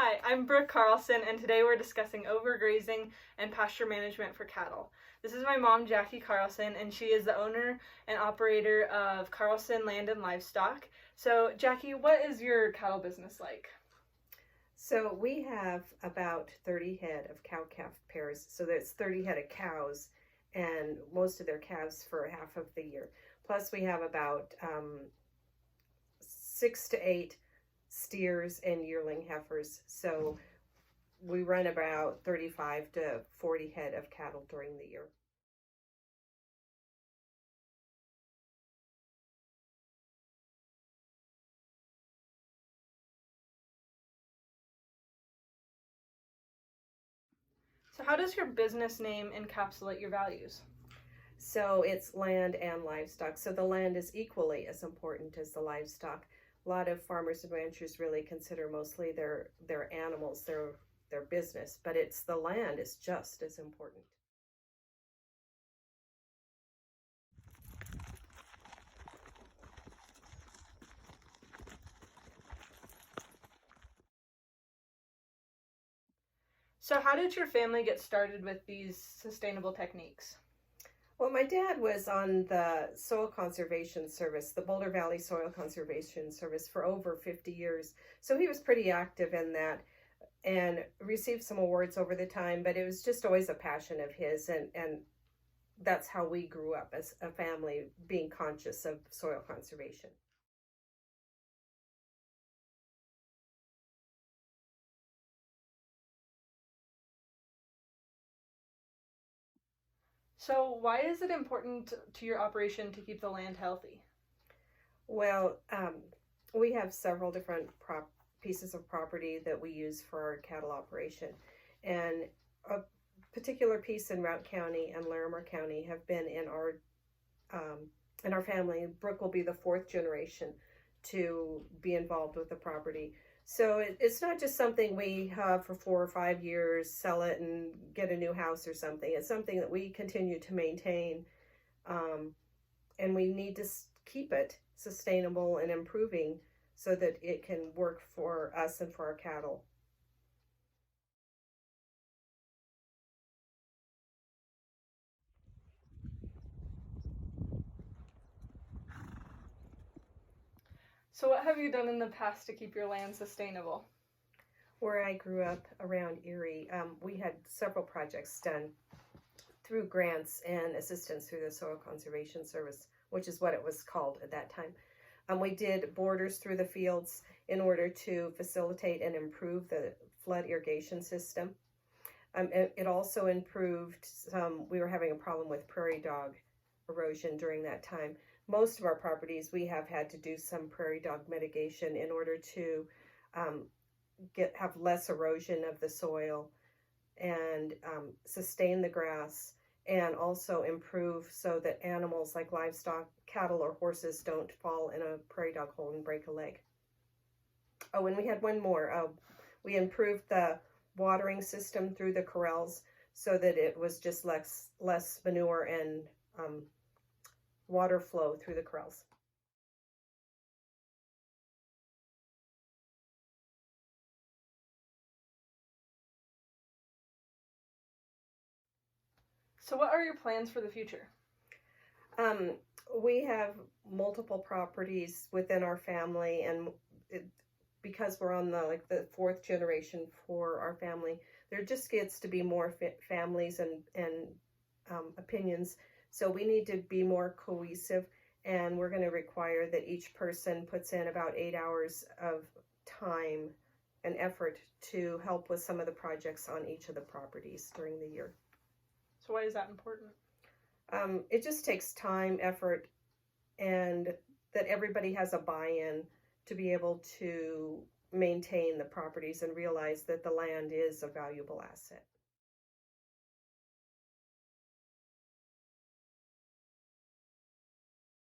Hi, I'm Brooke Carlson, and today we're discussing overgrazing and pasture management for cattle. This is my mom, Jackie Carlson, and she is the owner and operator of Carlson Land and Livestock. So, Jackie, what is your cattle business like? So we have about 30 head of cow-calf pairs. So that's 30 head of cows and most of their calves for half of the year. Plus we have about 6 to 8 steers and yearling heifers. So we run about 35 to 40 head of cattle during the year. So, how does your business name encapsulate your values? So it's land and livestock. So the land is equally as important as the livestock. A lot of farmers and ranchers really consider mostly their animals, their business, but it's the land is just as important. So, how did your family get started with these sustainable techniques? Well, my dad was on the Soil Conservation Service, the Boulder Valley Soil Conservation Service, for over 50 years. So he was pretty active in that and received some awards over the time, but it was just always a passion of his. And that's how we grew up as a family, being conscious of soil conservation. So, why is it important to your operation to keep the land healthy? Well, we have several different pieces of property that we use for our cattle operation. And a particular piece in Routt County and Larimer County have been in our family. Brooke will be the fourth generation to be involved with the property. So it's not just something we have for 4 or 5 years, sell it and get a new house or something. It's something that we continue to maintain, and we need to keep it sustainable and improving so that it can work for us and for our cattle. So, what have you done in the past to keep your land sustainable? Where I grew up around Erie, we had several projects done through grants and assistance through the Soil Conservation Service, which is what it was called at that time. We did borders through the fields in order to facilitate and improve the flood irrigation system. It also improved we were having a problem with prairie dog erosion during that time. Most of our properties, we have had to do some prairie dog mitigation in order to um, have less erosion of the soil and sustain the grass, and also improve so that animals like livestock, cattle or horses don't fall in a prairie dog hole and break a leg. Oh, and we had one more. We improved the watering system through the corrals so that it was just less manure and water flow through the corrals. So, what are your plans for the future? Um, we have multiple properties within our family, and because we're on the fourth generation for our family, there just gets to be more families and opinions. So we need to be more cohesive, and we're going to require that each person puts in about 8 hours of time and effort to help with some of the projects on each of the properties during the year. So, why is that important? It just takes time, effort, and that everybody has a buy-in to be able to maintain the properties and realize that the land is a valuable asset.